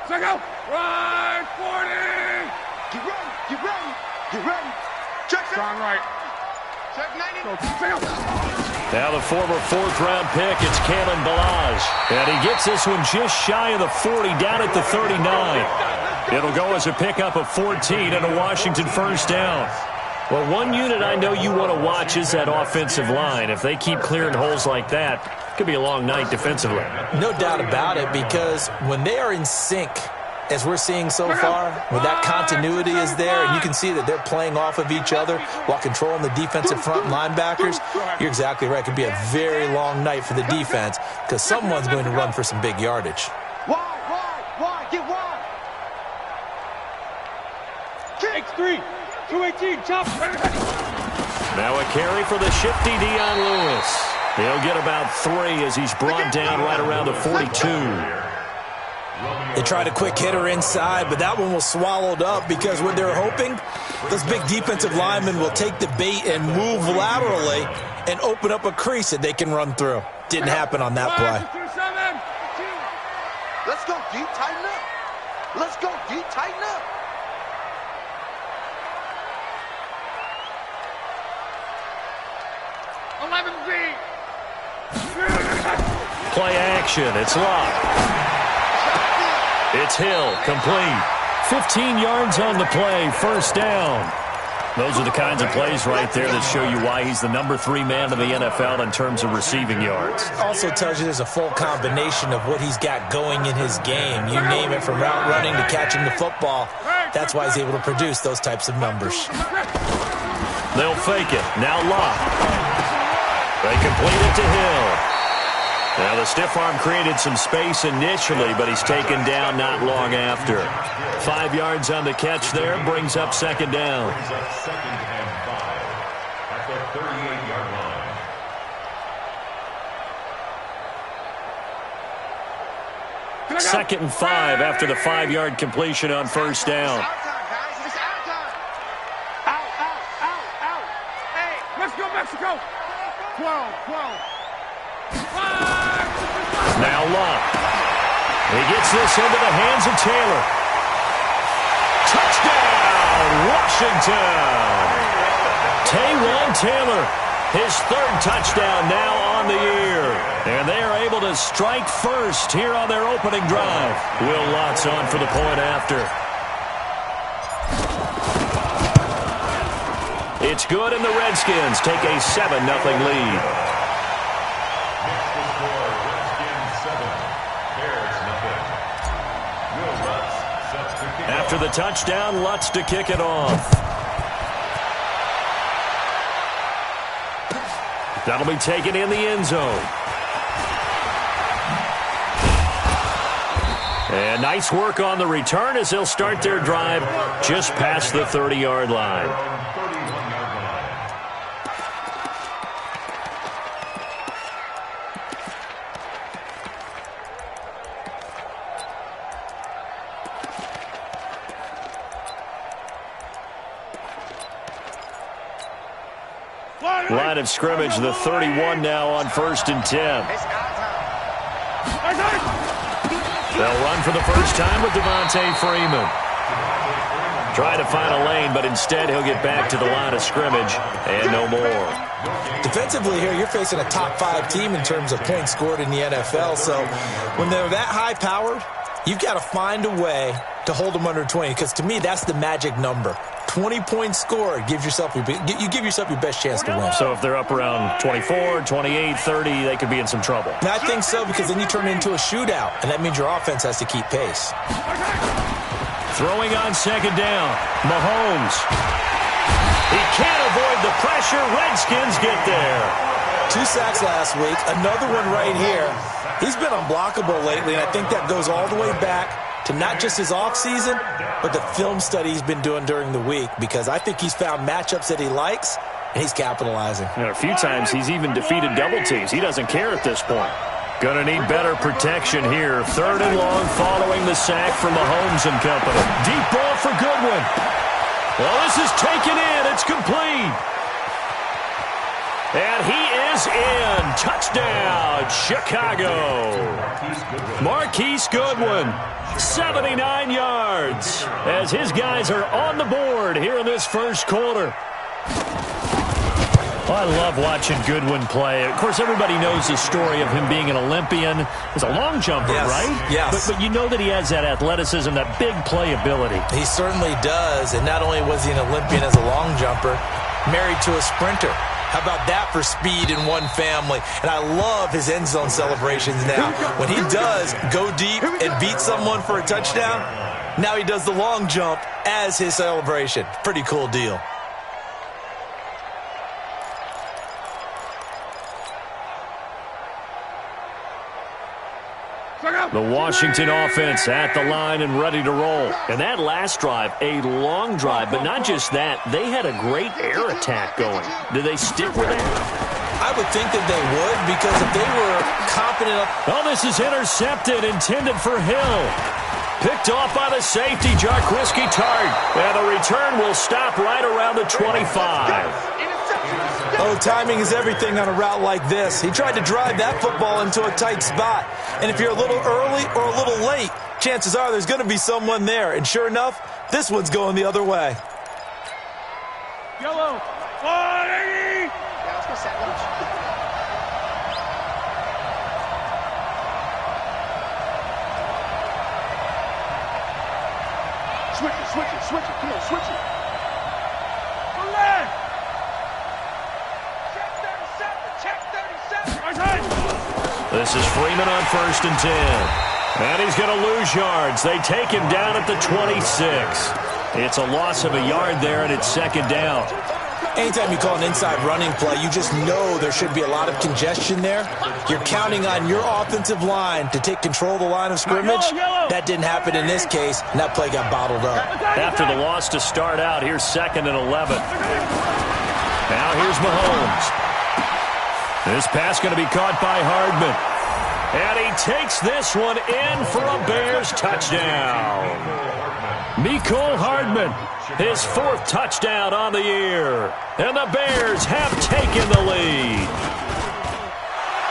Check out. Right, 40. Get ready. Get ready. Get ready. Check Strong right. Check 90. Check out. Now the former fourth-round pick, it's Kalen Balaj. And he gets this one just shy of the 40, down at the 39. It'll go as a pickup of 14 and a Washington first down. Well, one unit I know you want to watch is that offensive line. If they keep clearing holes like that, it could be a long night defensively. No doubt about it, because when they are in sync, as we're seeing so far, when that continuity is there and you can see that they're playing off of each other while controlling the defensive front linebackers, you're exactly right. It could be a very long night for the defense because someone's going to run for some big yardage. Wide, get wide. X3, 218, chop. Now a carry for the shifty Dion Lewis. He'll get about 3 as he's brought down right around the 42. They tried a quick hitter inside, but that one was swallowed up because what they're hoping, those big defensive linemen will take the bait and move laterally and open up a crease that they can run through. Didn't happen on that play. Let's go deep, tighten up. Let's go deep, tighten up. Play action. It's locked. It's Hill, complete. 15 yards on the play, first down. Those are the kinds of plays right there that show you why he's the number 3 man in the NFL in terms of receiving yards. Also tells you there's a full combination of what he's got going in his game. You name it, from route running to catching the football. That's why he's able to produce those types of numbers. They'll fake it. Now Locke. They complete it to Hill. Now the stiff arm created some space initially, but he's taken down not long after. 5 yards on the catch there, brings up second down. Second and 5 at the 38-yard line. Second and 5 after the 5-yard completion on first down. Out. Hey, let's go Mexico. 12. Now Locke. He gets this into the hands of Taylor. Touchdown, Washington! Taywan Taylor, his 3rd touchdown now on the year. And they are able to strike first here on their opening drive. Will Lutz on for the point after. It's good, and the Redskins take a 7-0 lead. After the touchdown, Lutz to kick it off. That'll be taken in the end zone. And nice work on the return as they'll start their drive just past the 30-yard line. Line of scrimmage, the 31 now on 1st and 10. They'll run for the first time with Devontae Freeman. Try to find a lane, but instead he'll get back to the line of scrimmage and no more. Defensively here, you're facing a top 5 team in terms of points scored in the NFL. So when they're that high-powered, you've got to find a way to hold them under 20, because to me, that's the magic number. 20 points scored, you give yourself your best chance to win. So if they're up around 24, 28, 30, they could be in some trouble. And I think so, because then you turn it into a shootout, and that means your offense has to keep pace. Throwing on second down, Mahomes. He can't avoid the pressure. Redskins get there. 2 sacks last week, another one right here. He's been unblockable lately, and I think that goes all the way back to not just his offseason, but the film study he's been doing during the week, because I think he's found matchups that he likes, and he's capitalizing. A few times he's even defeated double teams. He doesn't care at this point. Gonna need better protection here. 3rd and long following the sack from Mahomes and company. Deep ball for Goodwin. Well, this is taken in. It's complete. And he is is in. Touchdown, Chicago. Marquise Goodwin, 79 yards, as his guys are on the board here in this first quarter. Well, I love watching Goodwin play. Of course, everybody knows the story of him being an Olympian. He's a long jumper, right? Yes. But you know that he has that athleticism, that big playability. He certainly does. And not only was he an Olympian as a long jumper, married to a sprinter. How about that for speed in one family? And I love his end zone celebrations now. When he does go deep and beat someone for a touchdown, now he does the long jump as his celebration. Pretty cool deal. The Washington offense at the line and ready to roll. And that last drive, a long drive, but not just that. They had a great air attack going. Do they stick with it? I would think that they would, because if they were confident enough. Oh, this is intercepted, intended for Hill. Picked off by the safety, Jarquiski Tart. And the return will stop right around the 25. Oh, timing is everything on a route like this. He tried to drive that football into a tight spot. And if you're a little early or a little late, chances are there's going to be someone there. And sure enough, this one's going the other way. Yellow. 180. Switch it. Come on, switch it. This is Freeman on 1st and 10. And he's going to lose yards. They take him down at the 26. It's a loss of a yard there, and it's 2nd down. Anytime you call an inside running play, you just know there should be a lot of congestion there. You're counting on your offensive line to take control of the line of scrimmage. That didn't happen in this case, and that play got bottled up. After the loss to start out, here's 2nd and 11. Now here's Mahomes. This pass going to be caught by Hardman. And he takes this one in for a Bears touchdown. Mecole Hardman, his 4th touchdown on the year. And the Bears have taken the lead.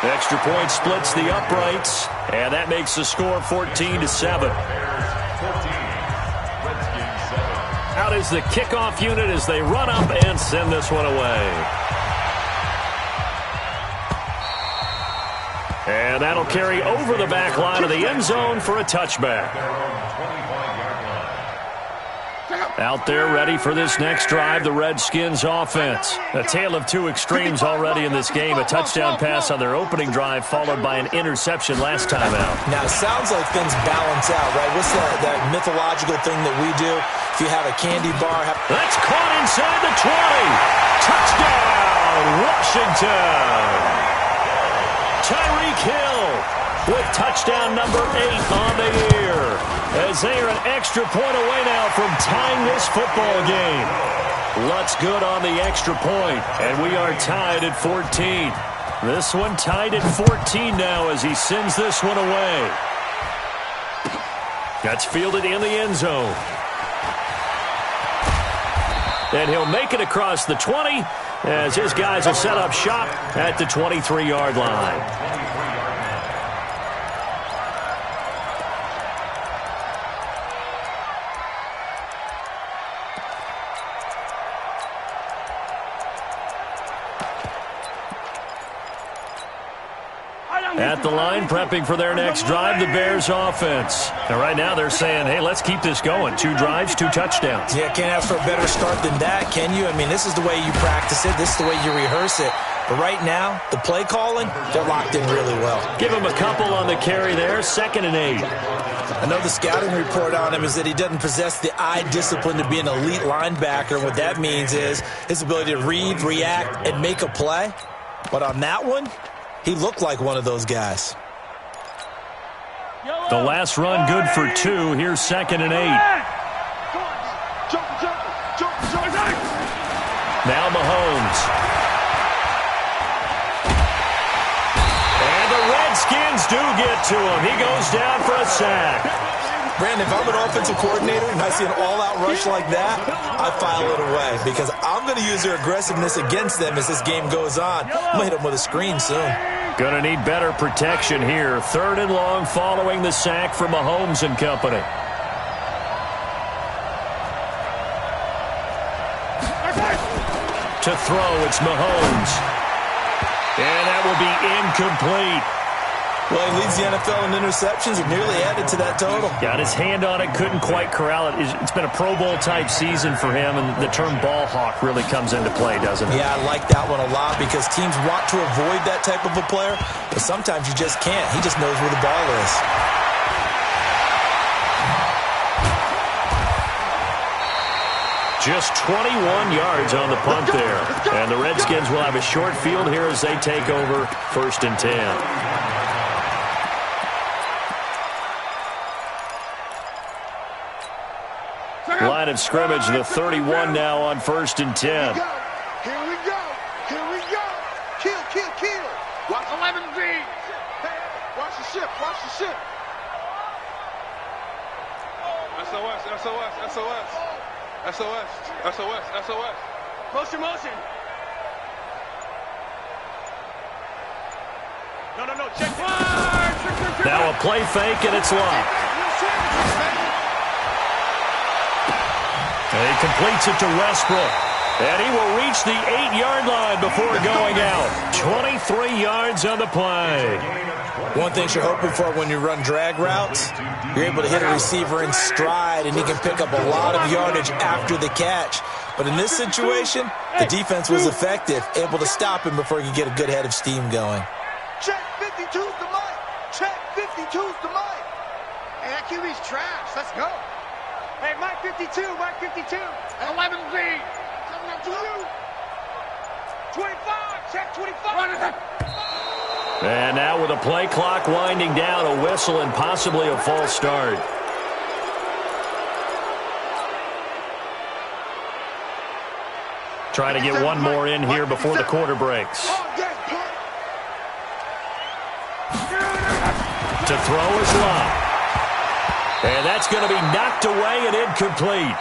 Extra point splits the uprights. And that makes the score 14-7. Out is the kickoff unit as they run up and send this one away. And that'll carry over the back line of the end zone for a touchback. Out there ready for this next drive, the Redskins offense. A tale of two extremes already in this game. A touchdown pass on their opening drive followed by an interception last time out. Now, it sounds like things balance out, right? What's that mythological thing that we do? If you have a candy bar. That's caught inside the 20. Touchdown, Washington. Tyreek Hill with touchdown number 8 on the year, as they are an extra point away now from tying this football game. Lutz good on the extra point, and we are tied at 14. This one tied at 14 now as he sends this one away. That's fielded in the end zone. And he'll make it across the 20 as his guys will set up shop at the 23-yard line. At the line, prepping for their next drive, the Bears offense. And right now they're saying, hey, let's keep this going. 2 drives, 2 touchdowns. Yeah, can't ask for a better start than that, can you? I mean, this is the way you practice it. This is the way you rehearse it. But right now, the play calling, they're locked in really well. Give him a couple on the carry there, 2nd and 8. I know the scouting report on him is that he doesn't possess the eye discipline to be an elite linebacker. What that means is his ability to read, react, and make a play. But on that one, he looked like one of those guys. The last run good for 2. Here's 2nd and 8. Now Mahomes. And the Redskins do get to him. He goes down for a sack. Brandon, if I'm an offensive coordinator and I see an all-out rush like that, I file it away because I'm going to use their aggressiveness against them as this game goes on. I'm going to hit them with a screen soon. Going to need better protection here. 3rd and long following the sack from Mahomes and company. To throw, it's Mahomes. And that will be incomplete. Well, he leads the NFL in interceptions and nearly added to that total. Got his hand on it, couldn't quite corral it. It's been a Pro Bowl-type season for him, and the term ball hawk really comes into play, doesn't it? Yeah, I like that one a lot because teams want to avoid that type of a player, but sometimes you just can't. He just knows where the ball is. Just 21 yards on the punt there. And the Redskins will have a short field here as they take over 1st and 10. Line of scrimmage, the 31 now on 1st and 10. Here we go. Here we go. Kill, kill, kill. Watch 11 V. Watch the ship. Watch the ship. SOS, SOS, SOS. SOS, SOS, SOS. Motion, motion. No, check. Now a play fake, and it's locked. And he completes it to Westbrook. And he will reach the 8-yard line before going out. 23 yards on the play. One thing you're hoping for when you run drag routes, you're able to hit a receiver in stride, and he can pick up a lot of yardage after the catch. But in this situation, the defense was effective, able to stop him before he could get a good head of steam going. Check 52's the mic. Check 52's the mic. Hey, that QB's trash. Let's go. Hey, Mike 52, Mike 52. 11 V. Coming up to you. 25, check 25. And now with the play clock winding down, a whistle and possibly a false start. Trying to get one more in here before the quarter breaks. To throw is locked. And that's going to be knocked away and incomplete.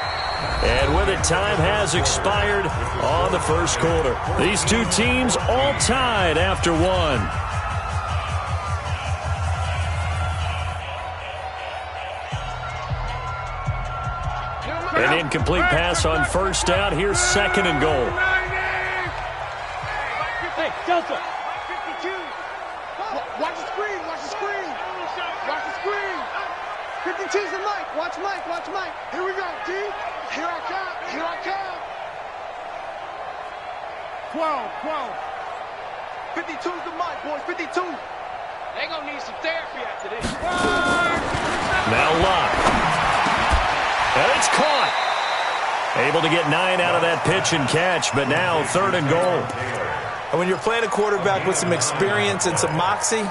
And with it, time has expired on the first quarter. These two teams all tied after one. An incomplete pass on 1st down. Here's 2nd and goal. Hey, Delta. 52. Watch the screen, watch the screen. Watch the screen. 52's the mic. Watch Mike, watch Mike. Here we go, D. Here I come, here I come. 12. 52's the mic, boys, 52. They gonna need some therapy after this. Now locked. And it's caught. Able to get 9 out of that pitch and catch, but now 3rd and goal. And when you're playing a quarterback with some experience and some moxie,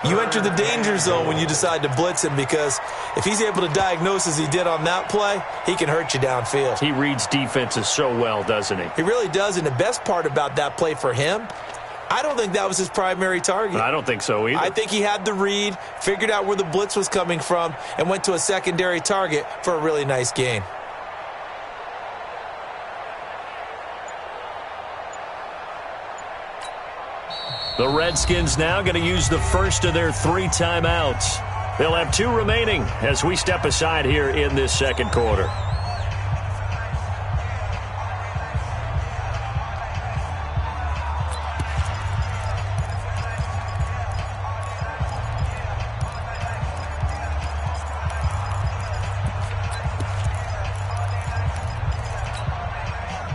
you enter the danger zone when you decide to blitz him, because if he's able to diagnose as he did on that play, he can hurt you downfield. He reads defenses so well, doesn't he? He really does, and the best part about that play for him, I don't think that was his primary target. I don't think so either. I think he had the read, figured out where the blitz was coming from, and went to a secondary target for a really nice gain. The Redskins now going to use the first of their 3 timeouts. They'll have 2 remaining as we step aside here in this second quarter.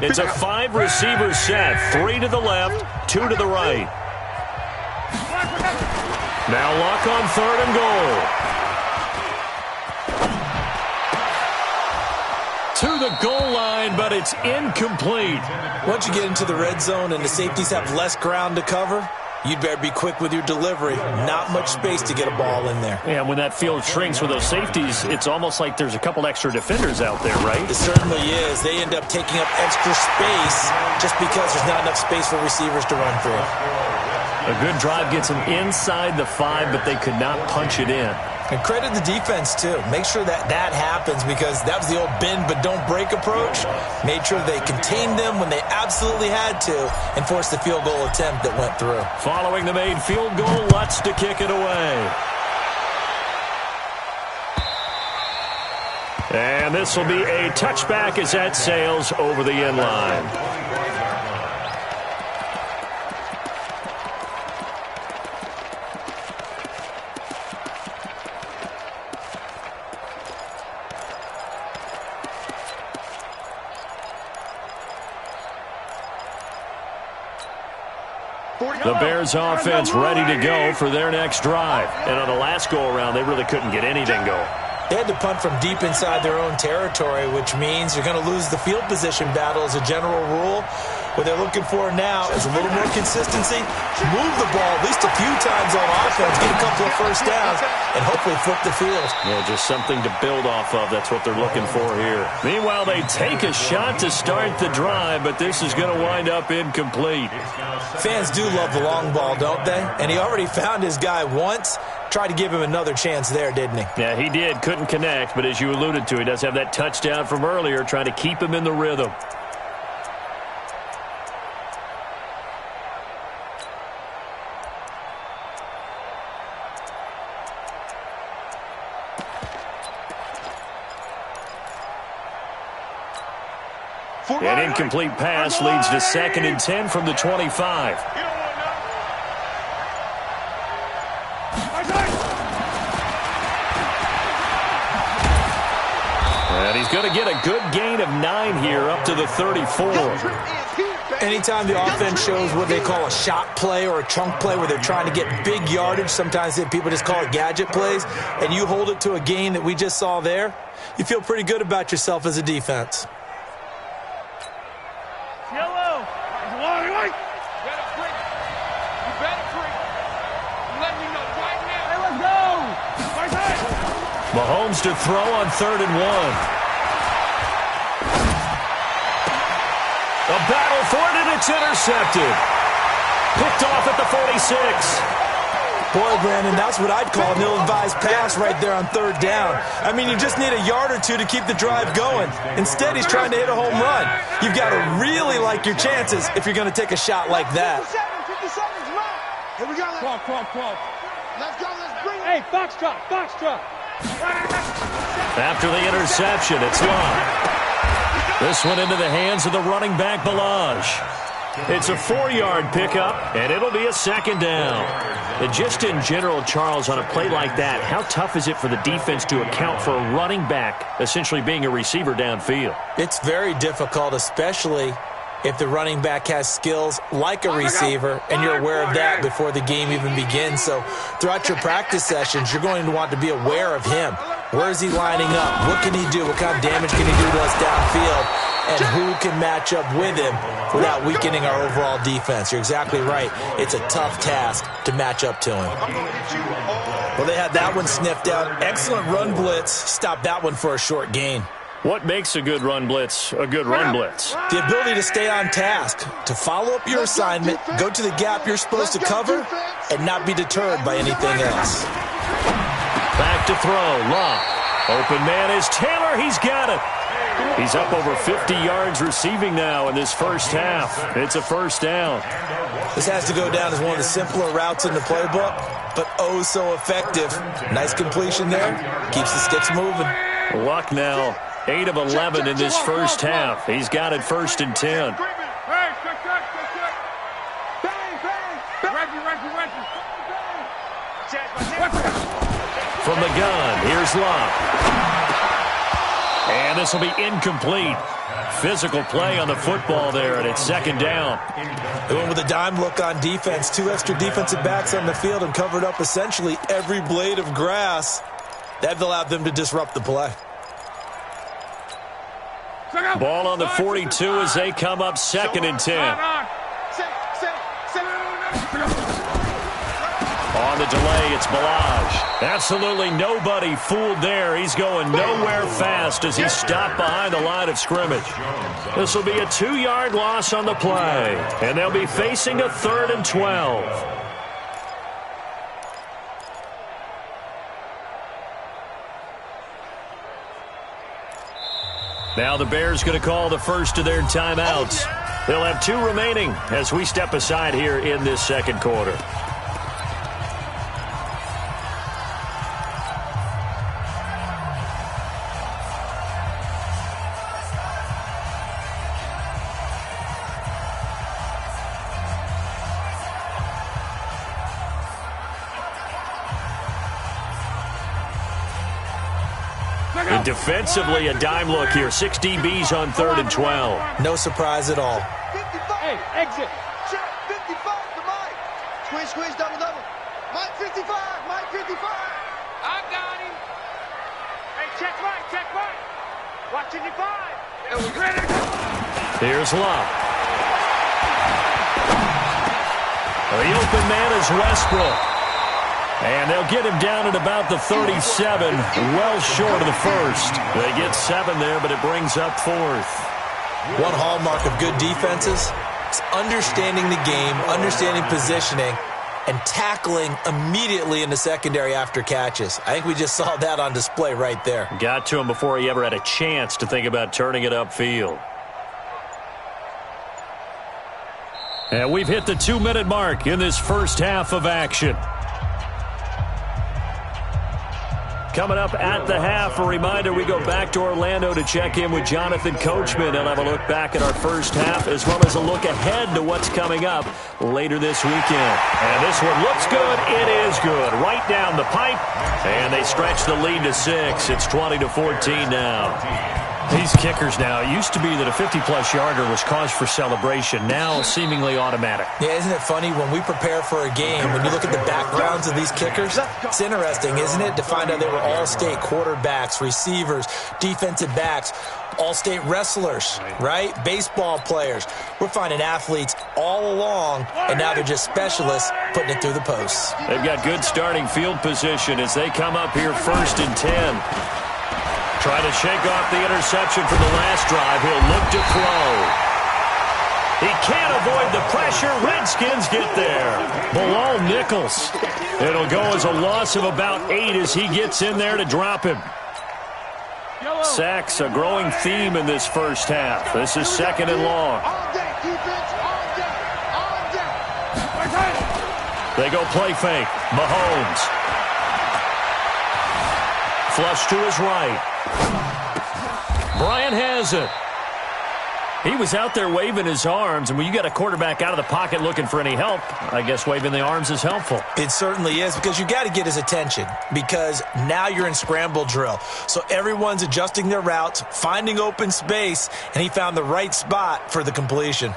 It's a 5-receiver set, 3 to the left, 2 to the right. Now Luck on 3rd and goal. To the goal line, but it's incomplete. Once you get into the red zone and the safeties have less ground to cover, you'd better be quick with your delivery. Not much space to get a ball in there. Yeah, when that field shrinks with those safeties, it's almost like there's a couple extra defenders out there, right? It certainly is. They end up taking up extra space just because there's not enough space for receivers to run through. A good drive gets them inside the 5, but they could not punch it in. And credit the defense, too. Make sure that happens because that was the old bend but don't break approach. Made sure they contained them when they absolutely had to and forced the field goal attempt that went through. Following the made field goal, Lutz to kick it away. And this will be a touchback as that sails over the end line. The Bears offense ready to go for their next drive. And on the last go-around, they really couldn't get anything going. They had to punt from deep inside their own territory, which means you're going to lose the field position battle as a general rule. What they're looking for now is a little more consistency, move the ball at least a few times on offense, get a couple of first downs, and hopefully flip the field. Yeah, just something to build off of. That's what they're looking for here. Meanwhile, they take a shot to start the drive, but this is going to wind up incomplete. Fans do love the long ball, don't they? And he already found his guy once. Tried to give him another chance there, didn't he? Yeah, he did. Couldn't connect, but as you alluded to, he does have that touchdown from earlier, trying to keep him in the rhythm. An incomplete pass leads to 2nd and 10 from the 25. And he's going to get a good gain of 9 here up to the 34. Anytime the offense shows what they call a shot play or a chunk play where they're trying to get big yardage, sometimes people just call it gadget plays, and you hold it to a gain that we just saw there, you feel pretty good about yourself as a defense. Mahomes to throw on 3rd and 1. A battle for it, and it's intercepted. Picked off at the 46. Boy, Brandon, that's what I'd call an ill-advised pass right there on 3rd down. I mean, you just need a yard or two to keep the drive going. Instead, he's trying to hit a home run. You've got to really like your chances if you're going to take a shot like that. 50 seconds left. Here we go. Come on. Let's go. Let's bring it. Hey, Foxtrot. After the interception, it's Lott. This one into the hands of the running back, Balaj. It's a 4-yard pickup, and it'll be a 2nd down. And just in general, Charles, on a play like that, how tough is it for the defense to account for a running back essentially being a receiver downfield? It's very difficult, especially if the running back has skills like a receiver, and you're aware of that before the game even begins. So throughout your practice sessions, you're going to want to be aware of him. Where is he lining up? What can he do? What kind of damage can he do to us downfield? And who can match up with him without weakening our overall defense? You're exactly right. It's a tough task to match up to him. Well, they had that one sniffed out. Excellent run blitz. Stopped that one for a short gain. What makes a good run blitz a good run blitz? The ability to stay on task, to follow up your assignment, go to the gap you're supposed to cover, and not be deterred by anything else. Back to throw. Lott. Open man is Taylor. He's got it. He's up over 50 yards receiving now in this first half. It's a 1st down. This has to go down as one of the simpler routes in the playbook, but oh so effective. Nice completion there. Keeps the sticks moving. Luck now. 8 of 11 in this first half. He's got it 1st and 10. From the gun, here's Lott. And this will be incomplete. Physical play on the football there, and it's 2nd down. They went with a dime look on defense. 2 extra defensive backs on the field and covered up essentially every blade of grass. That allowed them to disrupt the play. Ball on the 42 as they come up 2nd and 10. On the delay, it's Balaj. Absolutely nobody fooled there. He's going nowhere fast as he's stopped behind the line of scrimmage. This will be a 2-yard loss on the play, and they'll be facing a 3rd and 12. Now the Bears going to call the first of their timeouts. They'll have 2 remaining as we step aside here in this second quarter. And defensively, a dime look here. 6 DBs on 3rd and 12. No surprise at all. 55. Hey, exit. Check 55 to Mike. Squeeze, squeeze, double, double. Mike 55. Mike 55. I got him. Hey, check right, check right. Watching you 5. And we're ready to go. Here's Love. The open man is Westbrook. And they'll get him down at about the 37, well short of the first. They get 7 there, but it brings up 4th. One hallmark of good defenses is understanding the game, understanding positioning, and tackling immediately in the secondary after catches. I think we just saw that on display right there. Got to him before he ever had a chance to think about turning it upfield. And we've hit the 2-minute mark in this first half of action. Coming up at the half, a reminder, we go back to Orlando to check in with Jonathan Coachman. He'll have a look back at our first half as well as a look ahead to what's coming up later this weekend. And this one looks good. It is good. Right down the pipe. And they stretch the lead to 6. It's 20-14 now. These kickers now, it used to be that a 50-plus yarder was cause for celebration. Now seemingly automatic. Yeah, isn't it funny when we prepare for a game, when you look at the backgrounds of these kickers, it's interesting, isn't it, to find out they were all-state quarterbacks, receivers, defensive backs, all-state wrestlers, right? Baseball players. We're finding athletes all along, and now they're just specialists putting it through the posts. They've got good starting field position as they come up here 1st and 10. Trying to shake off the interception from the last drive. He'll look to throw. He can't avoid the pressure. Redskins get there. Bilal Nichols. It'll go as a loss of about 8 as he gets in there to drop him. Sacks, a growing theme in this first half. This is 2nd and long. All day, defense, all day, all day. They go play fake. Mahomes. Flush to his right. Bryant has it. He was out there waving his arms, and when you got a quarterback out of the pocket looking for any help, I guess waving the arms is helpful. It certainly is, because you got to get his attention, because now you're in scramble drill. So everyone's adjusting their routes, finding open space, and he found the right spot for the completion.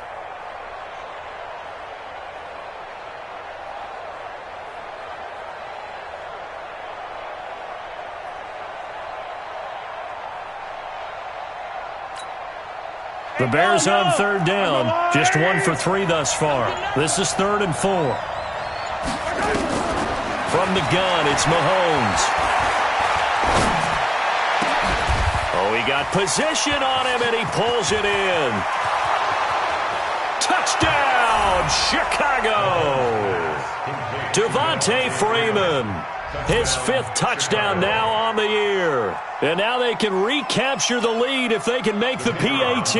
The Bears on 3rd down. Just 1 for 3 thus far. This is 3rd and 4. From the gun, it's Mahomes. Oh, he got position on him, and he pulls it in. Touchdown, Chicago. Devontae Freeman. His 5th touchdown now on the year. And now they can recapture the lead if they can make the PAT.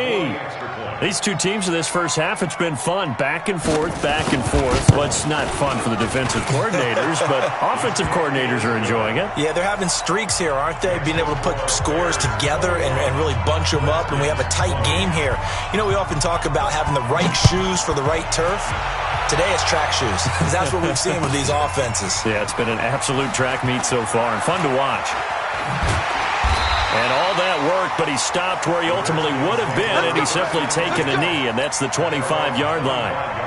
These two teams in this first half, it's been fun. Back and forth, back and forth. Well, it's not fun for the defensive coordinators, but offensive coordinators are enjoying it. Yeah, they're having streaks here, aren't they? Being able to put scores together and really bunch them up, and we have a tight game here. You know, we often talk about having the right shoes for the right turf. Today it's track shoes, because that's what we've seen with these offenses. Yeah, it's been an absolute track meet so far, and fun to watch. And all that work, but he stopped where he ultimately would have been, and he's simply taken a knee, and that's the 25-yard line.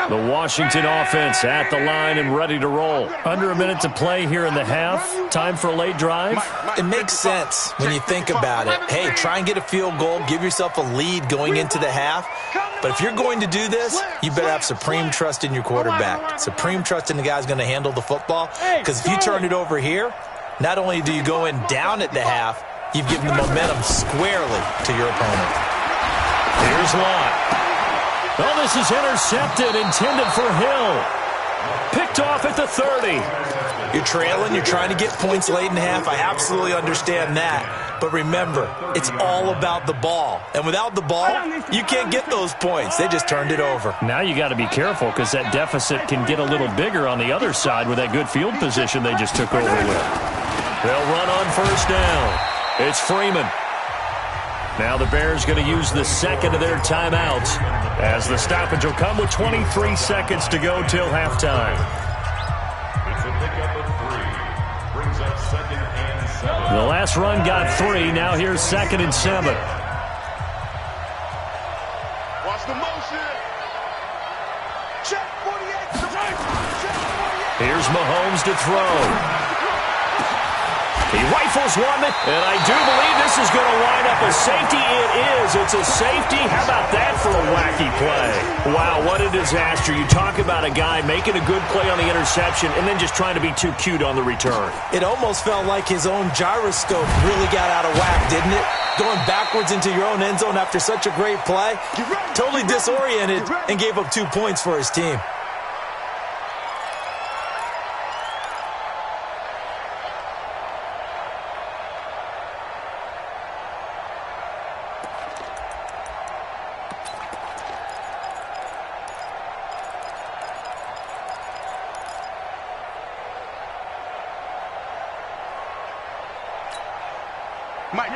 The Washington offense at the line and ready to roll. Under a minute to play here in the half. Time for a late drive. It makes sense when you think about it. Hey, try and get a field goal. Give yourself a lead going into the half. But if you're going to do this, you better have supreme trust in your quarterback. Supreme trust in the guy who's going to handle the football. Because if you turn it over here, not only do you go in down at the half, you've given the momentum squarely to your opponent. Here's Lott. Oh, this is intercepted, intended for Hill. Picked off at the 30. You're trailing, you're trying to get points late in half. I absolutely understand that. But remember, it's all about the ball. And without the ball, you can't get those points. They just turned it over. Now you got to be careful because that deficit can get a little bigger on the other side with that good field position they just took over with. They'll run on first down. It's Freeman. Now the Bears going to use the second of their timeouts as the stoppage will come with 23 seconds to go till halftime. It's a pickup of 3. Brings up 2nd and 7. The last run got 3. Now here's 2nd and 7. Watch the motion. Check 48 to the right. Check 48. Here's Mahomes to throw. He rifles one, and I do believe this is going to wind up a safety. It is. It's a safety. How about that for a wacky play? Wow, what a disaster. You talk about a guy making a good play on the interception and then just trying to be too cute on the return. It almost felt like his own gyroscope really got out of whack, didn't it? Going backwards into your own end zone after such a great play. Totally disoriented and gave up 2 points for his team.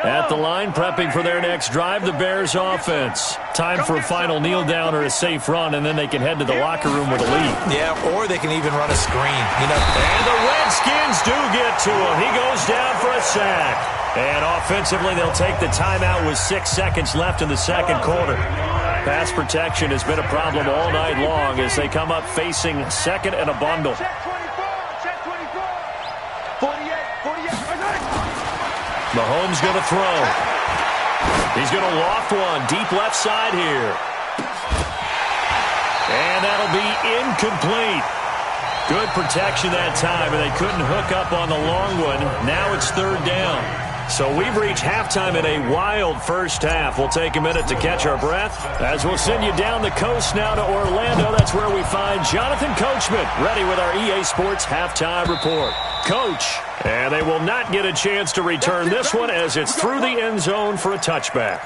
At the line, prepping for their next drive, the Bears offense. Time for a final kneel down or a safe run, and then they can head to the locker room with a lead. Yeah, or they can even run a screen. And the Redskins do get to him. He goes down for a sack. And offensively, they'll take the timeout with 6 seconds left in the second quarter. Pass protection has been a problem all night long as they come up facing 2nd and a bundle. Check 24. Check 24. 48. Mahomes going to throw. He's going to loft one deep left side here. And that'll be incomplete. Good protection that time, and they couldn't hook up on the long one. Now it's 3rd down. So we've reached halftime in a wild first half. We'll take a minute to catch our breath as we'll send you down the coast now to Orlando. That's where we find Jonathan Coachman ready with our EA Sports Halftime Report. Coach, and they will not get a chance to return this one as it's through the end zone for a touchback.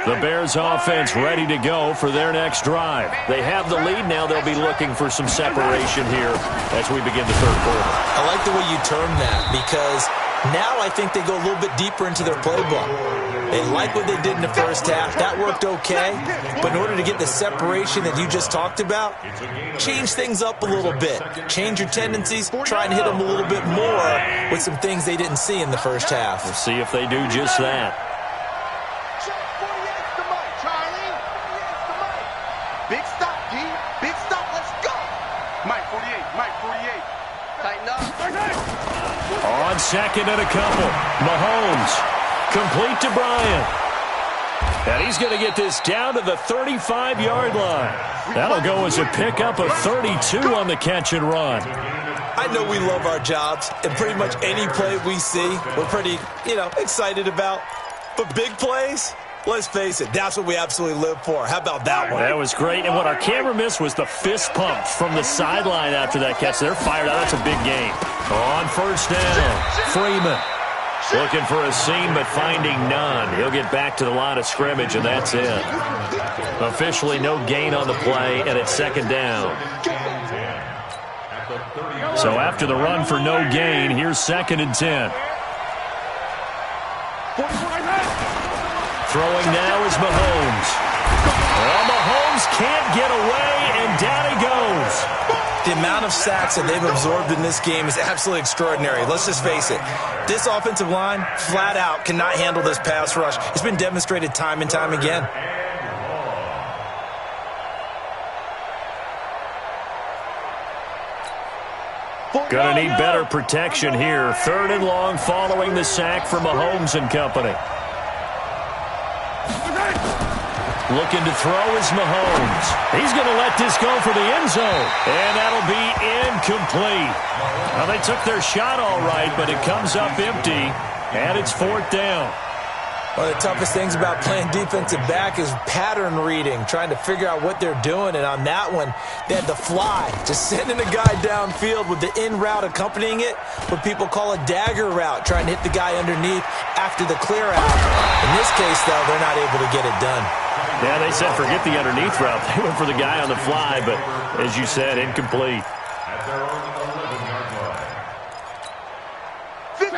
The Bears offense ready to go for their next drive. They have the lead now. They'll be looking for some separation here as we begin the third quarter. I like the way you termed that because now I think they go a little bit deeper into their playbook. They like what they did in the first half. That worked okay. But in order to get the separation that you just talked about, change things up a little bit. Change your tendencies. Try and hit them a little bit more with some things they didn't see in the first half. We'll see if they do just that. Big stop, D. Big stop. Let's go. Mike 48. Mike 48. Tighten up. On 2nd and a couple. Mahomes. Complete to Bryant. And he's going to get this down to the 35-yard line. That'll go as a pickup of 32 on the catch and run. I know we love our jobs, and pretty much any play we see, we're pretty, excited about. But big plays? Let's face it, that's what we absolutely live for. How about that one? That was great. And what our camera missed was the fist pump from the sideline after that catch. They're fired out. That's a big game. On first down, Freeman. Looking for a seam, but finding none. He'll get back to the line of scrimmage, and that's it. Officially no gain on the play, and it's 2nd down. So after the run for no gain, here's 2nd and 10. Throwing now is Mahomes. Well, Mahomes can't get away, and down he goes. The amount of sacks that they've absorbed in this game is absolutely extraordinary. Let's just face it. This offensive line, flat out, cannot handle this pass rush. It's been demonstrated time and time again. Gonna need better protection here. 3rd and long following the sack from Mahomes and company. Looking to throw is Mahomes. He's going to let this go for the end zone. And that'll be incomplete. Well, they took their shot all right, but it comes up empty. And it's 4th down. One of the toughest things about playing defensive back is pattern reading, trying to figure out what they're doing. And on that one, they had the fly, just sending a guy downfield with the in route accompanying it, what people call a dagger route, trying to hit the guy underneath after the clear out. In this case, though, they're not able to get it done. Yeah, they said forget the underneath route. They went for the guy on the fly, but as you said, incomplete.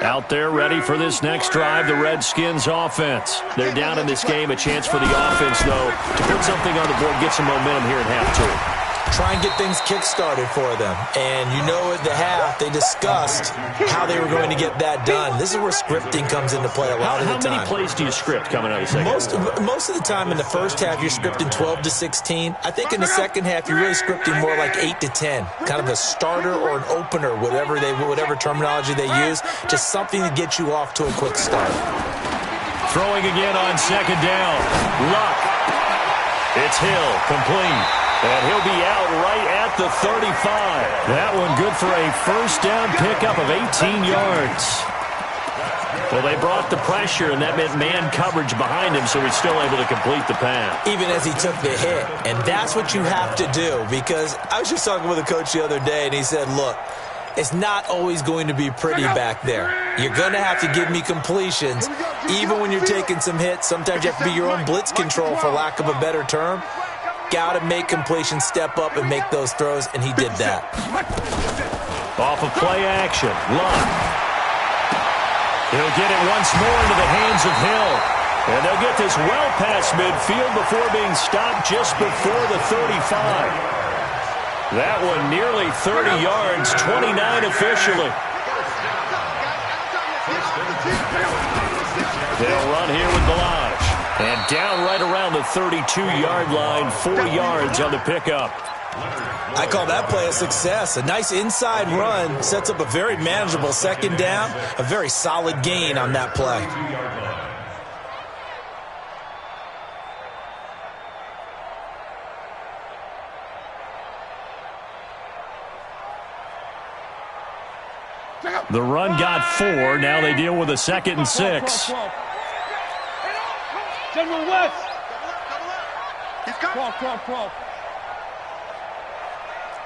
Out there ready for this next drive, the Redskins offense. They're down in this game. A chance for the offense, though, to put something on the board, get some momentum here at half 2. Try and get things kick-started for them. And you know at the half, they discussed how they were going to get that done. This is where scripting comes into play a lot of the time. How many plays do you script coming out of the second? Most of the time in the first half, you're scripting 12 to 16. I think in the second half, you're really scripting more like 8 to 10. Kind of a starter or an opener, whatever terminology they use. Just something to get you off to a quick start. Throwing again on 2nd down. Luck. It's Hill, complete. And he'll be out right at the 35. That one good for a 1st down pickup of 18 yards. Well, they brought the pressure, and that meant man coverage behind him, so he's still able to complete the pass. Even as he took the hit. And that's what you have to do, because I was just talking with a coach the other day, and he said, look, it's not always going to be pretty back there. You're going to have to give me completions, even when you're taking some hits. Sometimes you have to be your own blitz control, for lack of a better term. Got to make completions, step up, and make those throws, and he did that. Off of play action, Luck. He'll get it once more into the hands of Hill. And they'll get this well past midfield before being stopped just before the 35. That one nearly 30 yards, 29 officially. They'll run here with Balaj. And down right around the 32-yard line, 4 yards on the pickup. I call that play a success. A nice inside run sets up a very manageable 2nd down, a very solid gain on that play. The run got 4. Now they deal with a 2nd and 6. General West. He's coming. Crawl.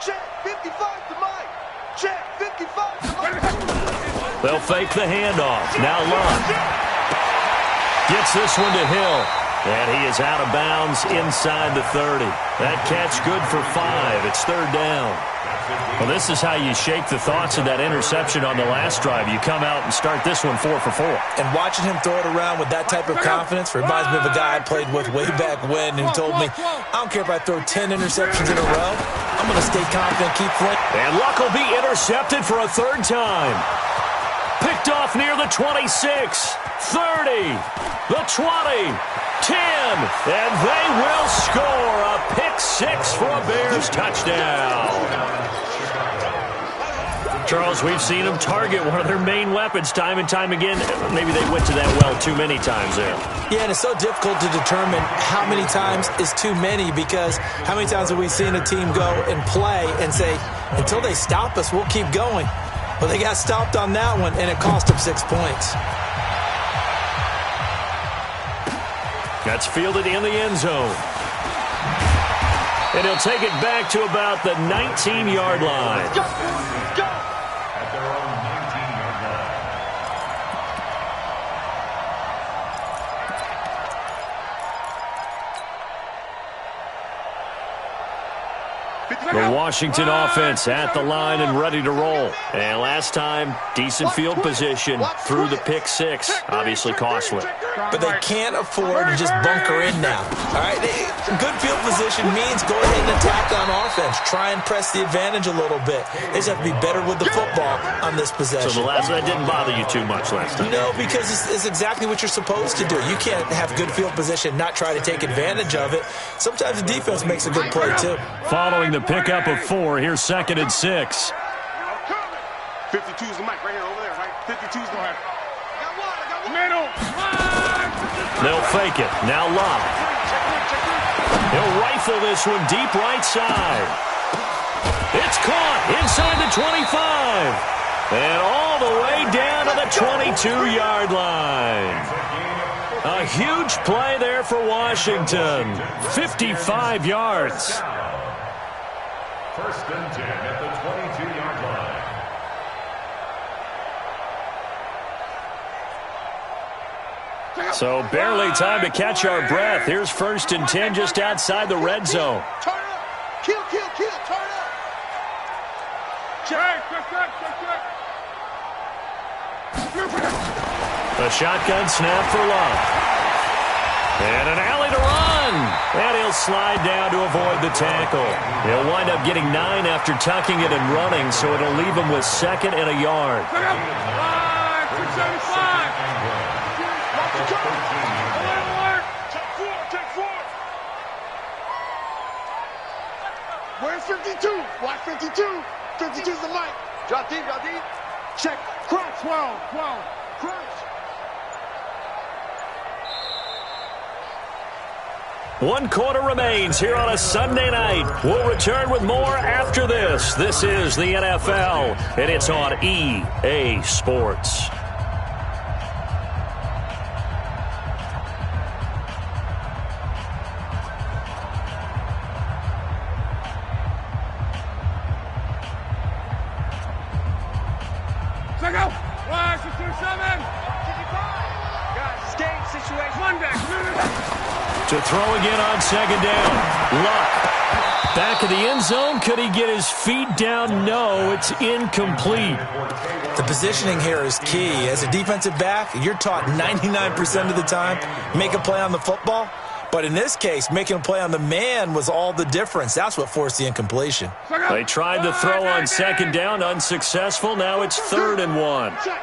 Check 55 to Mike. Check 55 to Mike. They'll fake the handoff. Now Luck gets this one to Hill. And he is out of bounds inside the 30. That catch good for 5. It's 3rd down. Well, this is how you shake the thoughts of that interception on the last drive. You come out and start this one 4 for 4. And watching him throw it around with that type of confidence reminds me of a guy I played with way back when who told me, I don't care if I throw 10 interceptions in a row. I'm going to stay confident, keep playing. And Luck will be intercepted for a 3rd time. Picked off near the 26, 30, the 20, 10, and they will score a pick 6 for a Bears touchdown. Charles, we've seen them target one of their main weapons time and time again. Maybe they went to that well too many times there. Yeah, and it's so difficult to determine how many times is too many, because how many times have we seen a team go and play and say, until they stop us, we'll keep going. Well, they got stopped on that one, and it cost them 6 points. That's fielded in the end zone. And he'll take it back to about the 19-yard line. Go! At their own 19-yard line. The Washington offense at the line and ready to roll. And last time, decent field position through the pick 6. Obviously costly. But they can't afford to just bunker in now. All right, good field position means go ahead and attack on offense. Try and press the advantage a little bit. They just have to be better with the football on this possession. So that didn't bother you too much last time? No, because it's exactly what you're supposed to do. You can't have good field position, not try to take advantage of it. Sometimes the defense makes a good play too. Following the pickup of 4, here's 2nd and 6. 52's the mic right here, over there, right? 52's the mic. I got one. Middle. They'll fake it. Now Locke. He'll rifle this one deep right side. It's caught inside the 25. And all the way down to the 22-yard line. A huge play there for Washington. 55 yards. First and 10 at the 22-yard line. So barely time to catch our breath. Here's first and 10 just outside the red zone. Turn up. Kill. Turn up. Check. A shotgun snap for Love. And an alley to run. And he'll slide down to avoid the tackle. He'll wind up getting 9 after tucking it and running, so it'll leave him with second and a yard. 275. Take four. Where's 52? Watch 52. 52's the mic. Drop deep. Check. Crouch. 12. Crouch. 1 quarter remains here on a Sunday night. We'll return with more after this. This is the NFL, and it's on EA Sports. Check out. 167. Guys, escape situation. Monday. To throw again on second down. Luck. Back of the end zone. Could he get his feet down? No, it's incomplete. The positioning here is key. As a defensive back, you're taught 99% of the time, make a play on the football. But in this case, making a play on the man was all the difference. That's what forced the incompletion. They tried to throw on second down. Unsuccessful. Now it's 3rd and 1. Check.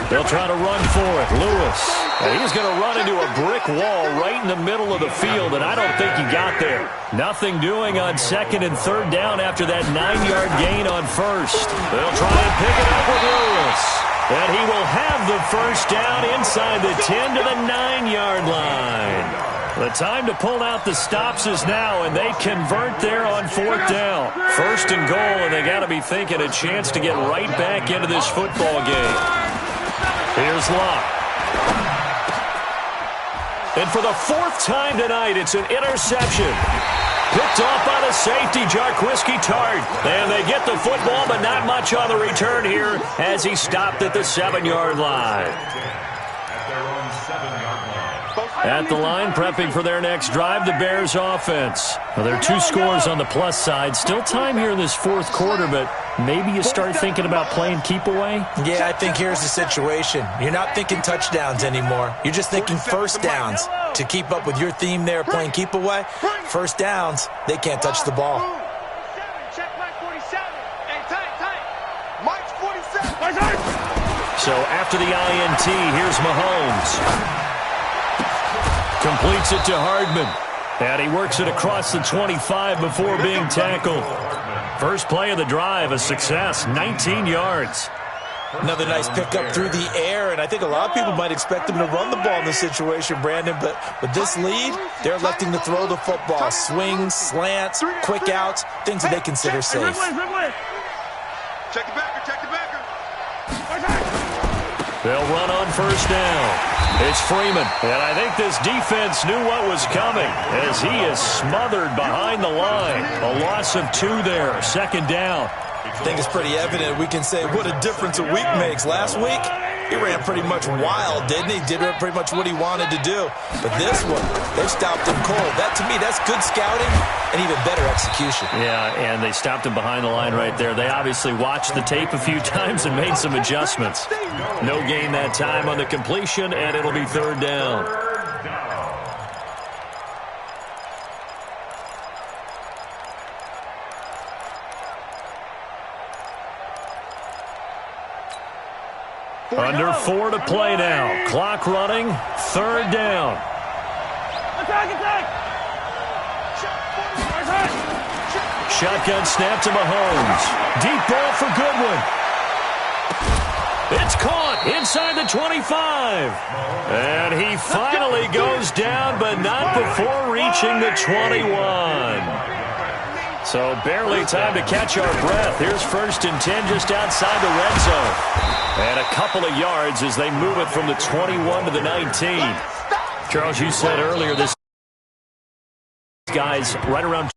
They'll try to run for it. Lewis. And he's going to run into a brick wall right in the middle of the field, and I don't think he got there. Nothing doing on 2nd and 3rd down after that 9-yard gain on 1st. They'll try and pick it up with Lewis. And he will have the first down inside the 10 to the 9-yard line. The time to pull out the stops is now, and they convert there on 4th down. 1st and goal, and they got to be thinking a chance to get right back into this football game. Here's Locke. And for the 4th time tonight, it's an interception. Picked off by the safety, Jarquiski Tart. And they get the football, but not much on the return here as he stopped at the 7-yard line. At their own 7-yard line. At the line, prepping for their next drive, the Bears offense. Well, there are 2 scores on the plus side. Still time here in this 4th quarter, but maybe you start thinking about playing keep away? Yeah, I think here's the situation. You're not thinking touchdowns anymore. You're just thinking first downs. To keep up with your theme there, playing keep away, first downs, they can't touch the ball. Check Mike 47. Hey, tight. Mike's 47. So after the INT, here's Mahomes. Completes it to Hardman. And he works it across the 25 before being tackled. First play of the drive, a success, 19 yards. Another nice pickup through the air, and I think a lot of people might expect him to run the ball in this situation, Brandon, but with this lead, they're electing to throw the football. Swings, slants, quick outs, things that they consider safe. Check the backer. They'll run on first down. It's Freeman, and I think this defense knew what was coming as he is smothered behind the line. A loss of 2 there, 2nd down. I think it's pretty evident. We can say what a difference a week makes. Last week, he ran pretty much wild, didn't he? Did pretty much what he wanted to do. But this one, they've stopped him cold. That, to me, that's good scouting and even better execution. Yeah, and they stopped him behind the line right there. They obviously watched the tape a few times and made some adjustments. No gain that time on the completion, and it'll be 3rd down. Under 4 to play now. Clock running. 3rd down. Attack! Shotgun snap to Mahomes. Deep ball for Goodwin. It's caught inside the 25. And he finally goes down, but not before reaching the 21. So barely time to catch our breath. Here's 1st and 10 just outside the red zone. And a couple of yards as they move it from the 21 to the 19. Charles, you said earlier this guy's right around